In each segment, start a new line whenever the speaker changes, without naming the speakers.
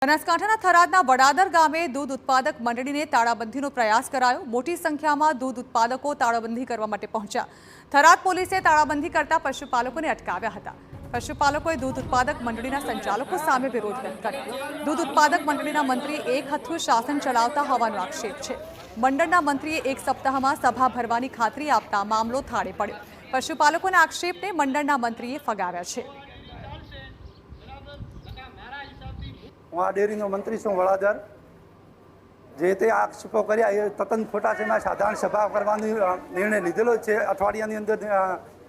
બનાસકાંઠાના થરાદના વડાદર ગામે દૂધ ઉત્પાદક મંડળીને તાળાબંધીનો પ્રયાસ કરાયો। મોટી સંખ્યામાં દૂધ ઉત્પાદકો તાળાબંધી કરવા માટે પહોંચ્યા। થરાદ પોલીસે તાળાબંધી કરતા પશુપાલકોને અટકાવ્યા હતા। પશુપાલકોએ દૂધ ઉત્પાદક મંડળીના સંચાલકો સામે વિરોધ વ્યક્ત કર્યો। દૂધ ઉત્પાદક મંડળીના મંત્રી એક હથ્થું શાસન ચલાવતા હોવાનો આક્ષેપ છે। મંડળના મંત્રીએ એક સપ્તાહમાં સભા ભરવાની ખાતરી આપતા મામલો થાળે પડ્યો। પશુપાલકોના આક્ષેપને મંડળના મંત્રીએ ફગાવ્યા છે।
હું આ ડેરીનો મંત્રી છું વડાદર। જે તે આક્ષેપો કર્યા એ તદ્દન ખોટા છે। એમાં સાધારણ સભા કરવાનો નિર્ણય લીધેલો છે। અઠવાડિયાની અંદર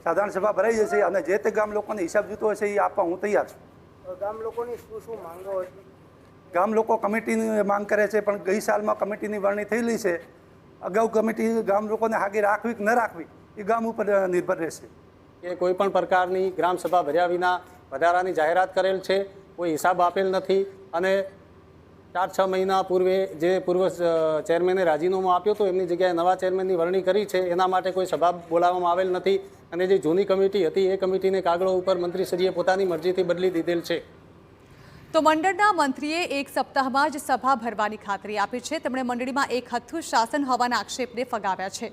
સાધારણ સભા ભરાઈ જશે અને જે તે ગામ લોકોને હિસાબ જોતો હશે એ આપવા હું તૈયાર છું।
ગામ લોકોની શું માંગો હતી?
ગામ લોકો કમિટીની માંગ કરે છે, પણ ગઈ સાલમાં કમિટીની વરણી થયેલી છે। અગાઉ કમિટી ગામ લોકોને હાગે રાખવી કે ન રાખવી એ ગામ ઉપર નિર્ભર રહેશે।
કે કોઈ પણ પ્રકારની ગ્રામ સભા ભર્યા વિના વધારાની જાહેરાત કરેલ છે, કોઈ હિસાબ આપેલ નથી અને 4-6 મહિના પૂર્વે જે પૂર્વ ચેરમેને રાજીનામું આપ્યું હતું એમની જગ્યાએ નવા ચેરમેનની વરણી કરી છે। એના માટે કોઈ સભા બોલાવવામાં આવેલ નથી અને જે જૂની કમિટી હતી એ કમિટીને કાગળો ઉપર મંત્રીશ્રીએ પોતાની મરજીથી બદલી દીધેલ છે।
તો મંડળના મંત્રીએ એક સપ્તાહમાં જ સભા ભરવાની ખાતરી આપી છે। તેમણે મંડળીમાં એક હથ્થું શાસન હોવાના આક્ષેપને ફગાવ્યા છે।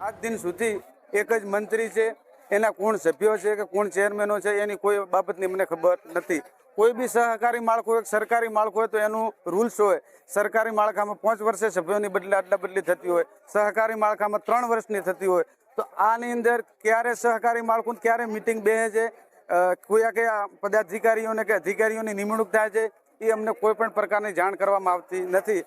આજ દિન સુધી એક જ મંત્રી છે, એના કોણ સભ્યો છે કે કોણ ચેરમેનો છે એની કોઈ બાબતની મને ખબર નથી। કોઈ બી સહકારી માળખું એક સરકારી માળખું હોય તો એનું રૂલ્સ હોય। સરકારી માળખામાં 5 વર્ષે સભ્યોની બદલી આટલા બદલી થતી હોય, સહકારી માળખામાં 3 વર્ષની થતી હોય। તો આની અંદર ક્યારે સહકારી માળખું ક્યારે મિટિંગ બેસે છે, કયા પદાધિકારીઓને કે અધિકારીઓની નિમણૂક થાય છે એ અમને કોઈ પણ પ્રકારની જાણ કરવામાં આવતી નથી।